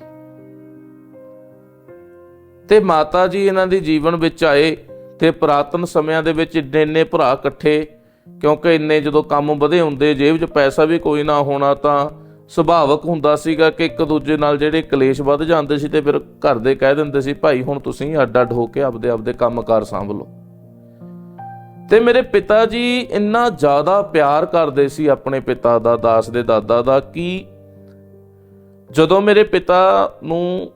ਤੇ ਮਾਤਾ ਜੀ ਇਹਨਾਂ ਦੇ ਜੀਵਨ ਵਿੱਚ ਆਏ ਤੇ ਪੁਰਾਤਨ ਸਮਿਆਂ ਦੇ ਵਿੱਚ ਇੰਨੇ ਭਰਾ ਇਕੱਠੇ, ਕਿਉਂਕਿ ਇੰਨੇ ਜਦੋਂ ਕੰਮ ਵਧੇ ਹੁੰਦੇ, ਜੇਬ 'ਚ ਪੈਸਾ ਵੀ ਕੋਈ ਨਾ ਹੋਣਾ ਤਾਂ ਸੁਭਾਵਕ ਹੁੰਦਾ ਸੀਗਾ ਕਿ ਇੱਕ ਦੂਜੇ ਨਾਲ ਜਿਹੜੇ ਕਲੇਸ਼ ਵੱਧ ਜਾਂਦੇ ਸੀ ਤੇ ਫਿਰ ਘਰ ਦੇ ਕਹਿ ਦਿੰਦੇ ਸੀ ਭਾਈ ਹੁਣ ਤੁਸੀਂ ਅੱਡ ਅੱਡ ਹੋ ਕੇ ਆਪਦੇ ਕੰਮਕਾਰ ਸਾਂਭ ਲਓ। ਤੇ ਮੇਰੇ ਪਿਤਾ ਜੀ ਇੰਨਾ ਜ਼ਿਆਦਾ ਪਿਆਰ ਕਰਦੇ ਸੀ ਆਪਣੇ ਪਿਤਾ ਦਾ, ਦਾਸ ਦੇ ਦਾਦਾ ਦਾ, ਕਿ ਜਦੋਂ ਮੇਰੇ ਪਿਤਾ ਨੂੰ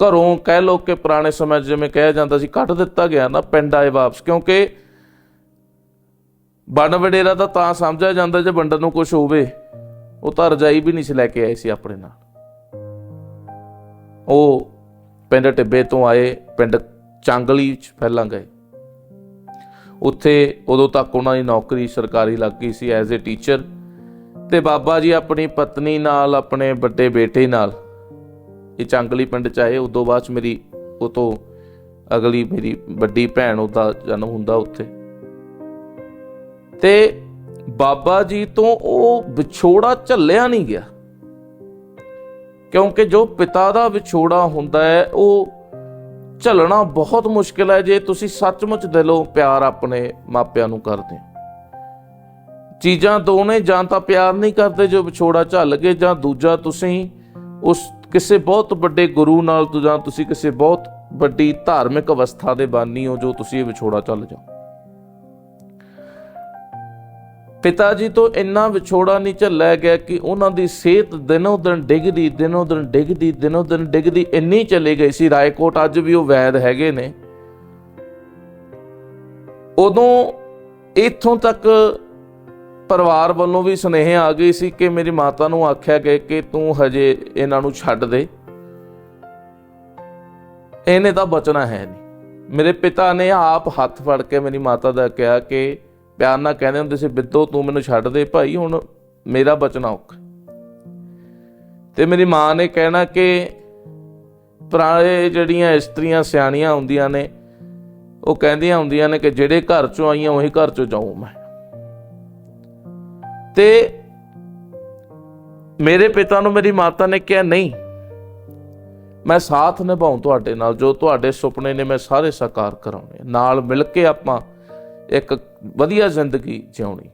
ਘਰੋਂ ਕਹਿ ਲਓ ਕਿ ਪੁਰਾਣੇ ਸਮੇਂ ਜਿਵੇਂ ਕਿਹਾ ਜਾਂਦਾ ਸੀ ਕੱਢ ਦਿੱਤਾ ਗਿਆ ਨਾ, ਪਿੰਡ ਆਏ ਵਾਪਸ, ਕਿਉਂਕਿ ਬਣ ਵਡੇਰਾ ਤਾਂ ਸਮਝਿਆ ਜਾਂਦਾ ਜੇ ਵੰਡਣ ਨੂੰ ਕੁਝ ਹੋਵੇ। ਉਹ ਤਾਂ ਰਜਾਈ ਵੀ ਨਹੀਂ ਸੀ ਲੈ ਕੇ ਆਏ ਸੀ ਆਪਣੇ ਨਾਲ। ਉਹ ਪਿੰਡ ਟਿੱਬੇ ਤੋਂ ਆਏ, ਪਿੰਡ ਚਾਂਗਲੀ 'ਚ ਪਹਿਲਾਂ ਗਏ। ਉੱਥੇ ਉਦੋਂ ਤੱਕ ਉਹਨਾਂ ਦੀ ਨੌਕਰੀ ਸਰਕਾਰੀ ਲੱਗ ਗਈ ਸੀ ਐਜ਼ ਏ ਟੀਚਰ। ਤੇ ਬਾਬਾ ਜੀ ਆਪਣੀ ਪਤਨੀ ਨਾਲ, ਆਪਣੇ ਵੱਡੇ ਬੇਟੇ ਨਾਲ ਇਹ ਚਾਂਗਲੀ ਪਿੰਡ 'ਚ ਆਏ। ਉਦੋਂ ਬਾਅਦ 'ਚ ਮੇਰੀ ਉਹ ਤੋਂ ਅਗਲੀ ਮੇਰੀ ਵੱਡੀ ਭੈਣ, ਉਹਦਾ ਜਨਮ ਹੁੰਦਾ ਉੱਥੇ। ਤੇ ਬਾਬਾ ਜੀ ਤੋਂ ਉਹ ਵਿਛੋੜਾ ਝੱਲਿਆ ਨਹੀਂ ਗਿਆ, ਕਿਉਂਕਿ ਜੋ ਪਿਤਾ ਦਾ ਵਿਛੋੜਾ ਹੁੰਦਾ ਹੈ ਉਹ ਝੱਲਣਾ ਬਹੁਤ ਮੁਸ਼ਕਿਲ ਹੈ ਜੇ ਤੁਸੀਂ ਸੱਚਮੁੱਚ ਦਿਲੋਂ ਪਿਆਰ ਆਪਣੇ ਮਾਪਿਆਂ ਨੂੰ ਕਰਦੇ ਹੋ। ਚੀਜ਼ਾਂ ਦੋਨੇ, ਜਾਂ ਤਾਂ ਪਿਆਰ ਨਹੀਂ ਕਰਦੇ ਜੋ ਵਿਛੋੜਾ ਝੱਲ ਗਏ, ਜਾਂ ਦੂਜਾ ਤੁਸੀਂ ਉਸ ਕਿਸੇ ਬਹੁਤ ਵੱਡੇ ਗੁਰੂ ਨਾਲ, ਜਾਂ ਤੁਸੀਂ ਕਿਸੇ ਬਹੁਤ ਵੱਡੀ ਧਾਰਮਿਕ ਅਵਸਥਾ ਦੇ ਬਾਨੀ ਹੋ ਜੋ ਤੁਸੀਂ ਇਹ ਵਿਛੋੜਾ ਝੱਲ ਜਾਓ। ਪਿਤਾ ਜੀ ਤੋਂ ਇੰਨਾ ਵਿਛੋੜਾ ਨਹੀਂ ਝੱਲਿਆ ਗਿਆ ਕਿ ਉਹਨਾਂ ਦੀ ਸਿਹਤ ਦਿਨੋਂ ਦਿਨ ਡਿੱਗਦੀ ਇੰਨੀ ਚਲੀ ਗਈ ਸੀ। ਰਾਏਕੋਟ ਅੱਜ ਵੀ ਉਹ ਵੈਦ ਹੈਗੇ ਨੇ। ਉਦੋਂ ਇੱਥੋਂ ਤੱਕ ਪਰਿਵਾਰ ਵੱਲੋਂ ਵੀ ਸੁਨੇਹੇ ਆ ਗਏ ਸੀ ਕਿ ਮੇਰੀ ਮਾਤਾ ਨੂੰ ਆਖਿਆ ਗਿਆ ਕਿ ਤੂੰ ਹਜੇ ਇਹਨਾਂ ਨੂੰ ਛੱਡ ਦੇ, ਇਹਨੇ ਤਾਂ ਬਚਣਾ ਹੈ ਨਹੀਂ। ਮੇਰੇ ਪਿਤਾ ਨੇ ਆਪ ਹੱਥ ਫੜ ਕੇ ਮੇਰੀ ਮਾਤਾ ਦਾ ਕਿਹਾ ਕਿ ਪਿਆਰ ਨਾਲ ਕਹਿੰਦੇ ਹੁੰਦੇ ਸੀ, ਬਿੱਦੋ ਤੂੰ ਮੈਨੂੰ ਛੱਡ ਦੇ ਭਾਈ, ਹੁਣ ਮੇਰਾ ਬਚਣਾ ਔਖਾ। ਤੇ ਮੇਰੀ ਮਾਂ ਨੇ ਕਹਿਣਾ ਕਿ ਪੁਰਾਣੇ ਜਿਹੜੀਆਂ ਇਸਤਰੀਆਂ ਸਿਆਣੀਆਂ ਹੁੰਦੀਆਂ ਨੇ ਉਹ ਕਹਿੰਦੀਆਂ ਹੁੰਦੀਆਂ ਨੇ ਕਿ ਜਿਹੜੇ ਘਰ ਚੋਂ ਆਈਆਂ ਉਹੀ ਘਰ ਚੋਂ ਜਾਊਂ ਮੈਂ। ਤੇ ਮੇਰੇ ਪਿਤਾ ਨੂੰ ਮੇਰੀ ਮਾਤਾ ਨੇ ਕਿਹਾ ਨਹੀਂ, ਮੈਂ ਸਾਥ ਨਿਭਾਉਂ ਤੁਹਾਡੇ ਨਾਲ, ਜੋ ਤੁਹਾਡੇ ਸੁਪਨੇ ਨੇ ਮੈਂ ਸਾਰੇ ਸਾਕਾਰ ਕਰਾਉਣੇ, ਨਾਲ ਮਿਲ ਕੇ ਆਪਾਂ ਇੱਕ ਵਧੀਆ ਜ਼ਿੰਦਗੀ ਜਿਉਣੀ।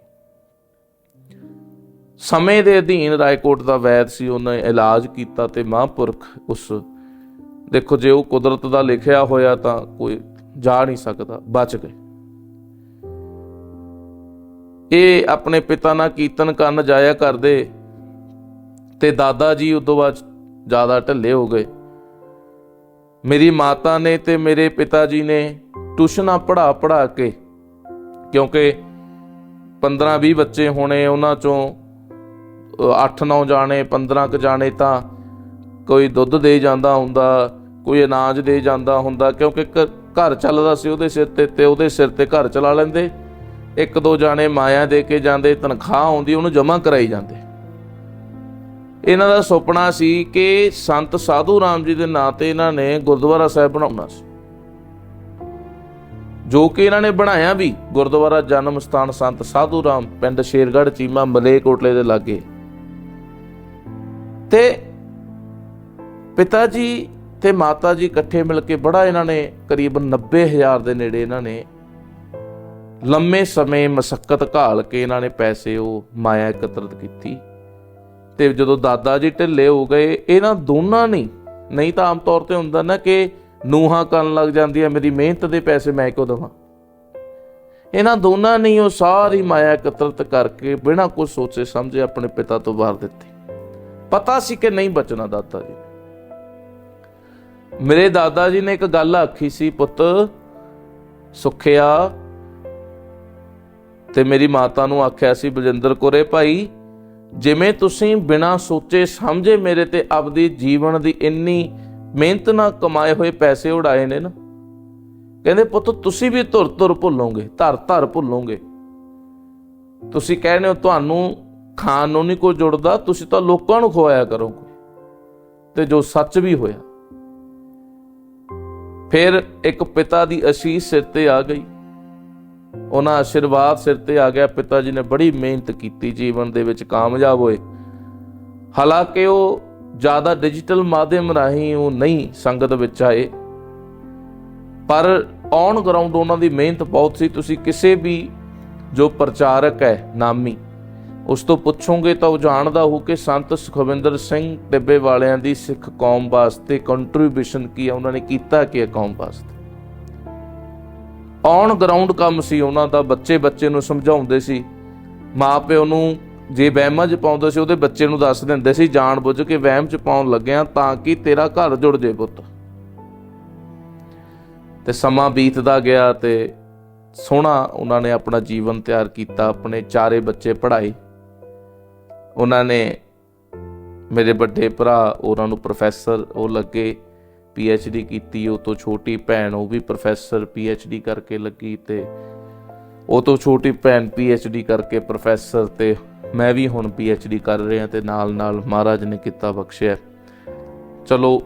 ਸਮੇਂ ਦੇ ਅਧੀਨ ਰਾਏਕੋਟ ਦਾ ਵੈਦ ਸੀ, ਉਹਨੇ ਇਲਾਜ ਕੀਤਾ ਤੇ ਮਹਾਂਪੁਰਖ ਉਸ, ਦੇਖੋ ਜੇ ਉਹ ਕੁਦਰਤ ਦਾ ਲਿਖਿਆ ਹੋਇਆ ਤਾਂ ਕੋਈ ਜਾ ਨਹੀਂ ਸਕਦਾ, ਬਚ ਗਏ। ਇਹ ਆਪਣੇ ਪਿਤਾ ਨਾਲ ਕੀਰਤਨ ਕਰਨ ਜਾਇਆ ਕਰਦੇ ਤੇ ਦਾਦਾ ਜੀ ਉਦੋਂ ਬਾਅਦ ਜ਼ਿਆਦਾ ਢਿੱਲੇ ਹੋ ਗਏ। ਮੇਰੀ ਮਾਤਾ ਨੇ ਤੇ ਮੇਰੇ ਪਿਤਾ ਜੀ ਨੇ ਟਿਊਸ਼ਨਾਂ ਪੜ੍ਹਾ ਕੇ, ਕਿਉਂਕਿ 15-20 ਬੱਚੇ ਹੋਣੇ, ਉਹਨਾਂ ਚੋਂ 8-9 ਜਾਣੇ 15 ਕੁ ਜਾਣੇ ਤਾਂ ਕੋਈ ਦੁੱਧ ਦੇ ਜਾਂਦਾ ਹੁੰਦਾ, ਕੋਈ ਅਨਾਜ ਦੇ ਜਾਂਦਾ ਹੁੰਦਾ, ਕਿਉਂਕਿ ਘਰ ਚੱਲਦਾ ਸੀ ਉਹਦੇ ਸਿਰ ਤੇ ਉਹਦੇ ਸਿਰ ਤੇ ਘਰ ਚਲਾ ਲੈਂਦੇ। 1-2 ਜਾਣੇ ਮਾਇਆ ਦੇ ਕੇ ਜਾਂਦੇ, ਤਨਖਾਹ ਆਉਂਦੀ ਉਹਨੂੰ ਜਮ੍ਹਾਂ ਕਰਾਈ ਜਾਂਦੇ। ਇਹਨਾਂ ਦਾ ਸੁਪਨਾ ਸੀ ਕਿ ਸੰਤ ਸਾਧੂ ਰਾਮ ਜੀ ਦੇ ਨਾਂ ਤੇ ਇਹਨਾਂ ਨੇ ਗੁਰਦੁਆਰਾ ਸਾਹਿਬ ਬਣਾਉਣਾ ਸੀ, ਜੋ ਕਿ ਇਹਨਾਂ ਨੇ ਬਣਾਇਆ ਵੀ। ਗੁਰਦੁਆਰਾ ਜਨਮ ਸਥਾਨ ਸੰਤ ਸਾਧੂ ਰਾਮ, ਪਿੰਡ ਸ਼ੇਰਗੜ੍ਹ ਚੀਮਾ, ਮਲੇਰਕੋਟਲੇ ਦੇ ਲਾਗੇ। ਤੇ ਪਿਤਾ ਜੀ ਤੇ ਮਾਤਾ ਜੀ ਇਕੱਠੇ ਮਿਲ ਕੇ ਬੜਾ ਇਹਨਾਂ ਨੇ ਕਰੀਬਨ 90,000 ਦੇ ਨੇੜੇ ਇਹਨਾਂ ਨੇ ਲੰਮੇ ਸਮੇਂ ਮਸ਼ੱਕਤ ਘਾਲ ਕੇ ਇਹਨਾਂ ਨੇ ਪੈਸੇ ਉਹ ਮਾਇਆ ਇਕੱਤਰਿਤ ਕੀਤੀ। ਤੇ ਜਦੋਂ ਦਾਦਾ ਜੀ ਢਿੱਲੇ ਹੋ ਗਏ, ਇਹਨਾਂ ਦੋਨਾਂ ਨੇ, ਨਹੀਂ ਤਾਂ ਆਮ ਤੌਰ ਤੇ ਹੁੰਦਾ ਨਾ ਕਿ ਨੂੰਹਾਂ ਕਰਨ ਲੱਗ ਜਾਂਦੀਆਂ ਮੇਰੀ ਮਿਹਨਤ ਦੇ ਪੈਸੇ ਮੈਂ ਕਿਉਂ ਦੇਵਾਂ, ਇਹਨਾਂ ਦੋਨਾਂ ਨੇ ਉਹ ਸਾਰੀ ਮਾਇਆ ਇਕੱਤਰਿਤ ਕਰਕੇ ਬਿਨਾਂ ਕੁਝ ਸੋਚੇ ਸਮਝੇ ਆਪਣੇ ਪਿਤਾ ਤੋਂ ਵਾਰ ਦਿੱਤੀ। ਪਤਾ ਸੀ ਕਿ ਨਹੀਂ ਬਚਣਾ ਦਾਦਾ ਜੀ। ਮੇਰੇ ਦਾਦਾ ਜੀ ਨੇ ਇੱਕ ਗੱਲ ਆਖੀ ਸੀ, ਪੁੱਤ ਸੁਖਿਆ, ਤੇ ਮੇਰੀ ਮਾਤਾ ਨੂੰ ਆਖਿਆ ਸੀ, ਬਲਜਿੰਦਰ ਕੌਰੇ ਭਾਈ, ਜਿਵੇਂ ਤੁਸੀਂ ਬਿਨਾਂ ਸੋਚੇ ਸਮਝੇ ਮੇਰੇ ਤੇ ਆਪਦੀ ਜੀਵਨ ਦੀ ਇੰਨੀ ਮਿਹਨਤ ਨਾਲ ਕਮਾਏ ਹੋਏ ਪੈਸੇ ਉਡਾਏ ਨੇ ਨਾ, ਕਹਿੰਦੇ ਪੁੱਤ ਤੁਸੀਂ ਵੀ ਧੁਰ ਭੁੱਲੋਗੇ, ਧਰ ਭੁੱਲੋਗੇ। ਤੁਸੀਂ ਕਹਿੰਦੇ ਹੋ ਤੁਹਾਨੂੰ ਖਾਣ ਨੂੰ ਨਹੀਂ ਕੋਈ ਜੁੜਦਾ, ਤੁਸੀਂ ਤਾਂ ਲੋਕਾਂ ਨੂੰ ਖਵਾਇਆ ਕਰੋਗੇ। ਤੇ ਜੋ ਸੱਚ ਵੀ ਹੋਇਆ। ਫਿਰ ਇੱਕ ਪਿਤਾ ਦੀ ਅਸੀਸ ਸਿਰ ਤੇ ਆ ਗਈ, ਉਹਨਾਂ ਆਸ਼ੀਰਵਾਦ ਸਿਰ ਤੇ ਆ ਗਿਆ। ਪਿਤਾ ਜੀ ਨੇ ਬੜੀ ਮਿਹਨਤ ਕੀਤੀ, ਜੀਵਨ ਦੇ ਵਿੱਚ ਕਾਮਯਾਬ ਹੋਏ। ਹਾਲਾਂਕਿ ਉਹ ਜ਼ਿਆਦਾ ਡਿਜੀਟਲ ਮਾਧਿਅਮ ਰਾਹੀਂ ਉਹ ਨਹੀਂ ਸੰਗਤ ਵਿੱਚ ਆਏ, ਪਰ ਔਨ ਗਰਾਊਂਡ ਉਹਨਾਂ ਦੀ ਮਿਹਨਤ ਬਹੁਤ ਸੀ। ਤੁਸੀਂ ਕਿਸੇ ਵੀ ਜੋ ਪ੍ਰਚਾਰਕ ਹੈ ਨਾਮੀ, ਉਸ ਤੋਂ ਪੁੱਛੋਗੇ ਤਾਂ ਉਹ ਜਾਣਦਾ ਹੋ ਕਿ ਸੰਤ ਸੁਖਵਿੰਦਰ ਸਿੰਘ ਟਿੱਬੇ ਵਾਲਿਆਂ ਦੀ ਸਿੱਖ ਕੌਮ ਵਾਸਤੇ ਕੰਟਰੀਬਿਊਸ਼ਨ ਕੀ ਹੈ, ਉਹਨਾਂ ਨੇ ਕੀਤਾ ਕੀ ਹੈ ਕੌਮ ਵਾਸਤੇ। ਔਨ ਗਰਾਊਂਡ ਕੰਮ ਸੀ ਉਹਨਾਂ ਦਾ। ਬੱਚੇ ਨੂੰ ਸਮਝਾਉਂਦੇ ਸੀ, ਮਾਂ ਪਿਓ ਨੂੰ ਜੇ ਵਹਿਮਾਂ 'ਚ ਪਾਉਂਦੇ ਸੀ ਉਹਦੇ ਬੱਚੇ ਨੂੰ ਦੱਸ ਦਿੰਦੇ ਸੀ ਜਾਣ ਬੁੱਝ ਕੇ ਵਹਿਮ 'ਚ ਪਾਉਣ ਲੱਗਿਆ ਤਾਂ ਕਿ ਤੇਰਾ ਘਰ ਜੁੜ ਜੇ ਪੁੱਤ। ਤੇ ਸਮਾਂ ਬੀਤਦਾ ਗਿਆ ਤੇ ਸੋਹਣਾ ਉਹਨਾਂ ਨੇ ਆਪਣਾ ਜੀਵਨ ਤਿਆਰ ਕੀਤਾ। ਆਪਣੇ 4 ਬੱਚੇ ਪੜ੍ਹਾਏ ਉਹਨਾਂ ਨੇ। ਮੇਰੇ ਵੱਡੇ ਭਰਾ ਉਹਨਾਂ ਨੂੰ ਪ੍ਰੋਫੈਸਰ ਉਹ ਲੱਗੇ, PhD ਕੀਤੀ। ਉਹ ਤੋਂ ਛੋਟੀ ਭੈਣ ਉਹ ਵੀ ਪ੍ਰੋਫੈਸਰ PhD ਕਰਕੇ ਲੱਗੀ, ਤੇ ਉਹ ਤੋਂ ਛੋਟੀ ਭੈਣ PhD ਕਰਕੇ ਪ੍ਰੋਫੈਸਰ, ਤੇ ਮੈਂ ਵੀ ਹੁਣ PhD ਕਰ ਰਿਹਾ ਤੇ ਨਾਲ ਮਹਾਰਾਜ ਨੇ ਕਿੱਤਾ ਬਖਸ਼ਿਆ। ਚਲੋ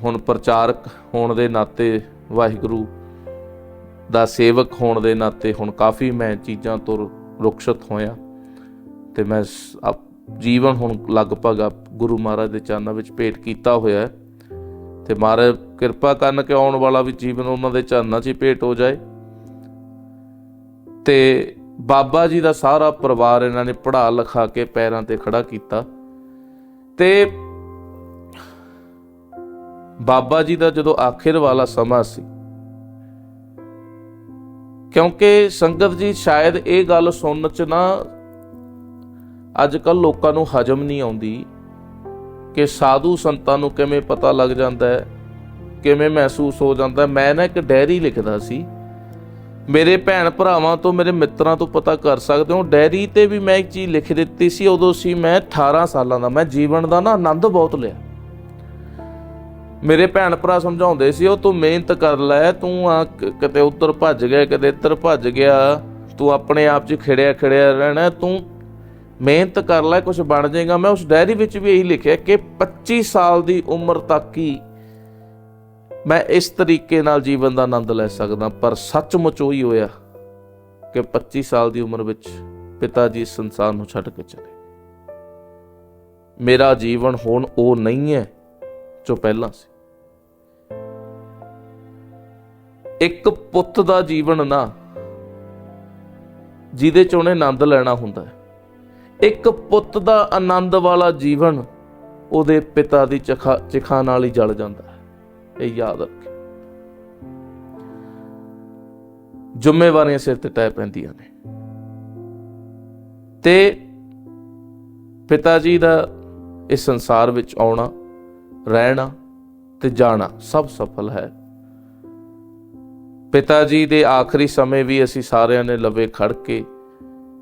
ਹੁਣ ਪ੍ਰਚਾਰਕ ਹੋਣ ਦੇ ਨਾਤੇ, ਵਾਹਿਗੁਰੂ ਦਾ ਸੇਵਕ ਹੋਣ ਦੇ ਨਾਤੇ ਹੁਣ ਕਾਫੀ ਮੈਂ ਚੀਜ਼ਾਂ ਤੋਂ ਰੁਖਸਤ ਹੋਇਆ ਤੇ ਮੈਂ ਜੀਵਨ ਹੁਣ ਲਗਭਗ ਗੁਰੂ ਮਹਾਰਾਜ ਦੇ ਚਰਨਾਂ ਵਿੱਚ ਭੇਟ ਕੀਤਾ ਹੋਇਆ। ਤੇ ਮਹਾਰਾਜ ਕਿਰਪਾ ਕਰਨ ਕਿ ਆਉਣ ਵਾਲਾ ਵੀ ਜੀਵਨ ਉਹਨਾਂ ਦੇ ਚਰਨਾਂ 'ਚ ਹੀ ਭੇਟ ਹੋ ਜਾਏ। ਤੇ ਬਾਬਾ ਜੀ ਦਾ ਸਾਰਾ ਪਰਿਵਾਰ ਇਹਨਾਂ ਨੇ ਪੜ੍ਹਾ ਲਿਖਾ ਕੇ ਪੈਰਾਂ ਤੇ ਖੜਾ ਕੀਤਾ। ਤੇ ਬਾਬਾ ਜੀ ਦਾ ਜਦੋਂ ਆਖਿਰ ਵਾਲਾ ਸਮਾਂ ਸੀ, ਕਿਉਂਕਿ ਸੰਗਤ ਜੀ ਸ਼ਾਇਦ ਇਹ ਗੱਲ ਸੁਣਨ 'ਚ ਨਾ ਅੱਜ ਕੱਲ੍ਹ ਲੋਕਾਂ ਨੂੰ ਹਜਮ ਨਹੀਂ ਆਉਂਦੀ ਕਿ ਸਾਧੂ ਸੰਤਾਂ ਨੂੰ ਕਿਵੇਂ ਪਤਾ ਲੱਗ ਜਾਂਦਾ ਹੈ, ਕਿਵੇਂ ਮਹਿਸੂਸ ਹੋ ਜਾਂਦਾ। ਮੈਂ ਨਾ ਇੱਕ ਡਾਇਰੀ ਲਿਖਦਾ ਸੀ, ਮੇਰੇ ਭੈਣ ਭਰਾਵਾਂ ਤੋਂ, ਮੇਰੇ ਮਿੱਤਰਾਂ ਤੋਂ ਪਤਾ ਕਰ ਸਕਦੇ ਹੋ। ਡਾਇਰੀ ਤੇ ਵੀ ਮੈਂ ਇੱਕ ਚੀਜ਼ ਲਿਖ ਦਿੱਤੀ ਸੀ, ਉਦੋਂ ਸੀ ਮੈਂ 18 ਸਾਲਾਂ ਦਾ। ਮੈਂ ਜੀਵਨ ਦਾ ਨਾ ਆਨੰਦ ਬਹੁਤ ਲਿਆ। ਮੇਰੇ ਭੈਣ ਭਰਾ ਸਮਝਾਉਂਦੇ ਸੀ, ਉਹ ਤੂੰ ਮਿਹਨਤ ਕਰ ਲੈ, ਤੂੰ ਆ ਕਿਤੇ ਉੱਧਰ ਭੱਜ ਗਿਆ, ਕਿਤੇ ਇੱਧਰ ਭੱਜ ਗਿਆ, ਤੂੰ ਆਪਣੇ ਆਪ 'ਚ ਖਿੜਿਆ ਰਹਿਣਾ, ਤੂੰ ਮਿਹਨਤ ਕਰ ਲੈ, ਕੁਛ ਬਣ ਜਾਏਗਾ। ਮੈਂ ਉਸ ਡਾਇਰੀ ਵਿੱਚ ਵੀ ਇਹੀ ਲਿਖਿਆ ਕਿ 25 ਸਾਲ ਦੀ ਉਮਰ ਤੱਕ ਹੀ ਮੈਂ ਇਸ ਤਰੀਕੇ ਨਾਲ ਜੀਵਨ ਦਾ ਆਨੰਦ ਲੈ ਸਕਦਾ। ਪਰ ਸੱਚਮੁੱਚ ਉਹੀ ਹੋਇਆ ਕਿ 25 ਸਾਲ ਦੀ ਉਮਰ ਵਿੱਚ ਪਿਤਾ ਜੀ ਇਸ ਸੰਸਾਰ ਨੂੰ ਛੱਡ ਕੇ ਚਲੇ। ਮੇਰਾ ਜੀਵਨ ਹੁਣ ਉਹ ਨਹੀਂ ਹੈ ਜੋ ਪਹਿਲਾਂ ਸੀ। ਇੱਕ ਪੁੱਤ ਦਾ ਜੀਵਨ ਨਾ, ਜਿਹਦੇ ਚ ਉਹਨੇ ਆਨੰਦ ਲੈਣਾ ਹੁੰਦਾ ਹੈ, ਇੱਕ ਪੁੱਤ ਦਾ ਆਨੰਦ ਵਾਲਾ ਜੀਵਨ ਉਹਦੇ ਪਿਤਾ ਦੀ ਚਿਖਾ ਨਾਲ ਹੀ ਜਲ ਜਾਂਦਾ ਹੈ। ਇਹ ਯਾਦ ਰੱਖੇ। ਜ਼ਿੰਮੇਵਾਰੀਆਂ ਸਿਰ ਤੇ ਤੈਅ ਪੈਂਦੀਆਂ ਨੇ ਤੇ ਪਿਤਾ ਜੀ ਦਾ ਇਸ ਸੰਸਾਰ ਵਿੱਚ ਆਉਣਾ, ਰਹਿਣਾ ਤੇ ਜਾਣਾ ਸਭ ਸਫਲ ਹੈ। ਪਿਤਾ ਜੀ ਦੇ ਆਖਰੀ ਸਮੇਂ ਵੀ ਅਸੀਂ ਸਾਰਿਆਂ ਨੇ ਲਵੇ ਖੜ ਕੇ,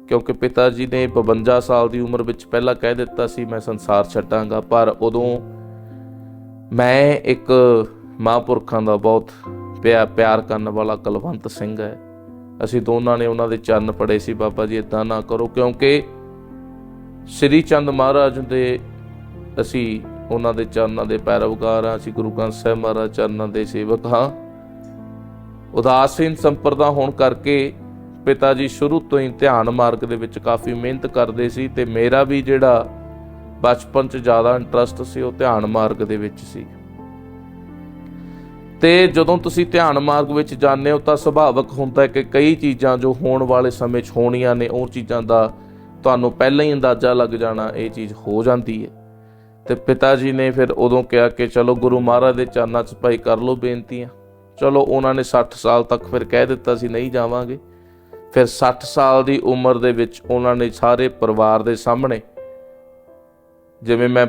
ਕਿਉਂਕਿ ਪਿਤਾ ਜੀ ਨੇ 52 ਸਾਲ ਦੀ ਉਮਰ ਵਿੱਚ ਪਹਿਲਾਂ ਕਹਿ ਦਿੱਤਾ ਸੀ ਮੈਂ ਸੰਸਾਰ ਛੱਡਾਂਗਾ, ਪਰ ਉਦੋਂ ਮੈਂ ਇੱਕ ਮਹਾਂਪੁਰਖਾਂ ਦਾ ਬਹੁਤ ਪਿਆਰ ਕਰਨ ਵਾਲਾ ਕੁਲਵੰਤ ਸਿੰਘ ਹੈ, ਅਸੀਂ ਦੋਨਾਂ ਨੇ ਉਹਨਾਂ ਦੇ ਚਰਨ ਪੜੇ ਸੀ, ਬਾਬਾ ਜੀ ਇੱਦਾਂ ਨਾ ਕਰੋ, ਕਿਉਂਕਿ ਸ੍ਰੀ ਚੰਦ ਮਹਾਰਾਜ ਦੇ ਅਸੀਂ ਉਹਨਾਂ ਦੇ ਚਰਨਾਂ ਦੇ ਪੈਰਵਕਾਰ ਹਾਂ, ਅਸੀਂ ਗੁਰੂ ਗ੍ਰੰਥ ਸਾਹਿਬ ਮਹਾਰਾਜ ਚਰਨਾਂ ਦੇ ਸੇਵਕ ਹਾਂ। ਉਦਾਸੀਨ ਸੰਪਰਦਾ ਹੋਣ ਕਰਕੇ ਪਿਤਾ ਜੀ ਸ਼ੁਰੂ ਤੋਂ ਹੀ ਧਿਆਨ ਮਾਰਗ ਦੇ ਵਿੱਚ ਕਾਫੀ ਮਿਹਨਤ ਕਰਦੇ ਸੀ ਤੇ ਮੇਰਾ ਵੀ ਜਿਹੜਾ ਬਚਪਨ 'ਚ ਜ਼ਿਆਦਾ ਇੰਟਰਸਟ ਸੀ ਉਹ ਧਿਆਨ ਮਾਰਗ ਦੇ ਵਿੱਚ ਸੀ। ਤੇ ਜਦੋਂ ਤੁਸੀਂ ਧਿਆਨ ਮਾਰਗ ਵਿੱਚ ਜਾਂਦੇ ਹੋ ਤਾਂ ਸੁਭਾਵਿਕ ਹੁੰਦਾ ਹੈ ਕਿ ਕਈ ਚੀਜ਼ਾਂ ਜੋ ਹੋਣ ਵਾਲੇ ਸਮੇਂ 'ਚ ਹੋਣੀਆਂ ਨੇ, ਉਹ ਚੀਜ਼ਾਂ ਦਾ ਤੁਹਾਨੂੰ ਪਹਿਲਾਂ ਹੀ ਅੰਦਾਜ਼ਾ ਲੱਗ ਜਾਣਾ, ਇਹ ਚੀਜ਼ ਹੋ ਜਾਂਦੀ ਹੈ। ਤੇ ਪਿਤਾ ਜੀ ਨੇ ਫਿਰ ਉਦੋਂ ਕਿਹਾ ਕਿ ਚਲੋ ਗੁਰੂ ਮਹਾਰਾਜ ਦੇ ਚਰਨਾਂ 'ਚ ਭਾਈ ਕਰ ਲਓ ਬੇਨਤੀਆਂ। ਚਲੋ ਉਹਨਾਂ ਨੇ 60 ਸਾਲ ਤੱਕ ਫਿਰ ਕਹਿ ਦਿੱਤਾ ਸੀ ਨਹੀਂ ਜਾਵਾਂਗੇ। ਫਿਰ 60 ਸਾਲ ਦੀ ਉਮਰ ਦੇ ਵਿੱਚ ਉਹਨਾਂ ਨੇ ਸਾਰੇ ਪਰਿਵਾਰ ਦੇ ਸਾਹਮਣੇ, ਜਿਵੇਂ ਮੈਂ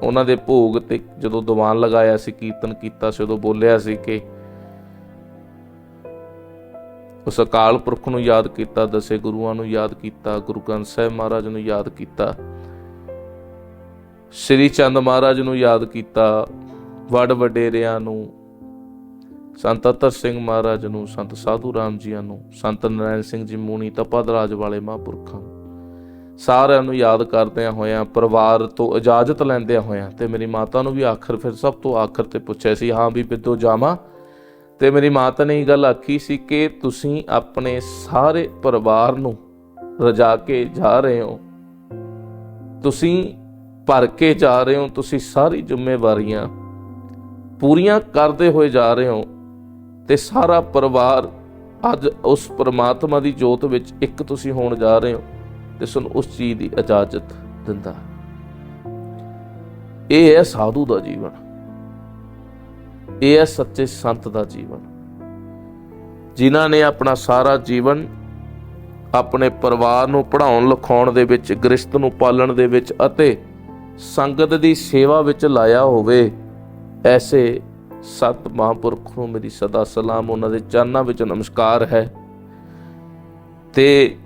ਉਹਨਾਂ ਦੇ ਭੋਗ ਤੇ ਜਦੋਂ ਦੀਵਾਨ ਲਗਾਇਆ ਸੀ, ਕੀਰਤਨ ਕੀਤਾ ਸੀ, ਉਦੋਂ ਬੋਲਿਆ ਸੀ ਕਿ ਉਸ ਅਕਾਲ ਪੁਰਖ ਨੂੰ ਯਾਦ ਕੀਤਾ, ਦਸੇ ਗੁਰੂਆਂ ਨੂੰ ਯਾਦ ਕੀਤਾ, ਗੁਰੂ ਗ੍ਰੰਥ ਸਾਹਿਬ ਮਹਾਰਾਜ ਨੂੰ ਯਾਦ ਕੀਤਾ, ਸ੍ਰੀ ਚੰਦ ਮਹਾਰਾਜ ਨੂੰ ਯਾਦ ਕੀਤਾ, ਵੱਡ ਵਡੇਰਿਆਂ ਨੂੰ, ਸੰਤ ਅਤਰ ਸਿੰਘ ਮਹਾਰਾਜ ਨੂੰ, ਸੰਤ ਸਾਧੂ ਰਾਮ ਜੀਆਂ ਨੂੰ, ਸੰਤ ਨਰੈਣ ਸਿੰਘ ਜੀ ਮੂਣੀ, ਤਪਾਦਰਾਜ ਵਾਲੇ ਮਹਾਂਪੁਰਖਾਂ ਨੂੰ, ਸਾਰਿਆਂ ਨੂੰ ਯਾਦ ਕਰਦਿਆਂ ਹੋਇਆਂ, ਪਰਿਵਾਰ ਤੋਂ ਇਜਾਜ਼ਤ ਲੈਂਦਿਆਂ ਹੋਇਆਂ, ਤੇ ਮੇਰੀ ਮਾਤਾ ਨੂੰ ਵੀ ਆਖਰ ਫਿਰ ਸਭ ਤੋਂ ਆਖਰ ਤੇ ਪੁੱਛਿਆ ਸੀ ਹਾਂ ਵੀ ਬਿੱਦੋ ਜਾਵਾਂ। ਤੇ ਮੇਰੀ ਮਾਤਾ ਨੇ ਇਹ ਗੱਲ ਆਖੀ ਸੀ ਕਿ ਤੁਸੀਂ ਆਪਣੇ ਸਾਰੇ ਪਰਿਵਾਰ ਨੂੰ ਰਜਾ ਕੇ ਜਾ ਰਹੇ ਹੋ, ਤੁਸੀਂ ਭਰ ਕੇ ਜਾ ਰਹੇ ਹੋ, ਤੁਸੀਂ ਸਾਰੀ ਜ਼ਿੰਮੇਵਾਰੀਆਂ ਪੂਰੀਆਂ ਕਰਦੇ ਹੋਏ ਜਾ ਰਹੇ ਹੋ ਤੇ ਸਾਰਾ ਪਰਿਵਾਰ ਅੱਜ ਉਸ ਪਰਮਾਤਮਾ ਦੀ ਜੋਤ ਵਿੱਚ ਇੱਕ ਤੁਸੀਂ ਹੋਣ ਜਾ ਰਹੇ ਹੋ ਤੇ ਸਾਨੂੰ ਉਸ ਚੀਜ਼ ਦੀ ਇਜਾਜ਼ਤ ਦਿੰਦਾ। ਇਹ ਹੈ ਸਾਧੂ ਦਾ ਜੀਵਨ, ਇਹ ਹੈ ਸੱਚੇ ਸੰਤ ਦਾ ਜੀਵਨ, ਜਿਨ੍ਹਾਂ ਨੇ ਆਪਣਾ ਸਾਰਾ ਜੀਵਨ ਆਪਣੇ ਪਰਿਵਾਰ ਨੂੰ ਪੜ੍ਹਾਉਣ ਲਿਖਾਉਣ ਦੇ ਵਿੱਚ, ਗ੍ਰਸਤ ਨੂੰ ਪਾਲਣ ਦੇ ਵਿੱਚ ਅਤੇ ਸੰਗਤ ਦੀ ਸੇਵਾ ਵਿੱਚ ਲਾਇਆ ਹੋਵੇ। ਐਸੇ ਸਤ ਮਹਾਂਪੁਰਖ ਨੂੰ ਮੇਰੀ ਸਦਾ ਸਲਾਮ, ਉਹਨਾਂ ਦੇ ਚਰਨਾਂ ਵਿੱਚ ਨਮਸਕਾਰ ਹੈ। ਤੇ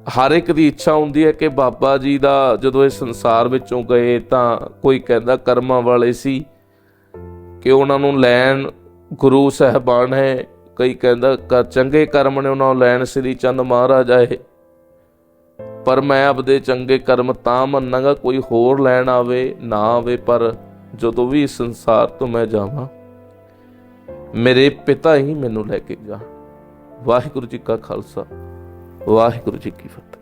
ਹਰ ਇੱਕ ਦੀ ਇੱਛਾ ਹੁੰਦੀ ਹੈ ਕਿ ਬਾਬਾ ਜੀ ਦਾ ਜਦੋਂ ਇਹ ਸੰਸਾਰ ਵਿੱਚੋਂ ਗਏ ਤਾਂ ਕੋਈ ਕਹਿੰਦਾ ਕਰਮਾਂ ਵਾਲੇ ਸੀ ਕਿ ਉਹਨਾਂ ਨੂੰ ਲੈਣ ਗੁਰੂ ਸਾਹਿਬਾਨ ਹੈ, ਕਈ ਕਹਿੰਦਾ ਚੰਗੇ ਕਰਮ ਨੇ ਉਹਨਾਂ ਨੂੰ ਲੈਣ ਸ੍ਰੀ ਚੰਦ ਮਹਾਰਾਜ ਆਏ। ਪਰ ਮੈਂ ਆਪਦੇ ਚੰਗੇ ਕਰਮ ਤਾਂ ਮੰਨਾਂਗਾ ਕੋਈ ਹੋਰ ਲੈਣ ਆਵੇ ਨਾ ਆਵੇ, ਪਰ ਜਦੋਂ ਵੀ ਇਸ ਸੰਸਾਰ ਤੋਂ ਮੈਂ ਜਾਵਾਂ ਮੇਰੇ ਪਿਤਾ ਹੀ ਮੈਨੂੰ ਲੈ ਕੇ ਜਾ। ਵਾਹਿਗੁਰੂ ਜੀ ਕਾ ਖਾਲਸਾ, ਵਾਹਿਗੁਰੂ ਜੀ ਕੀ ਫਤਿਹ।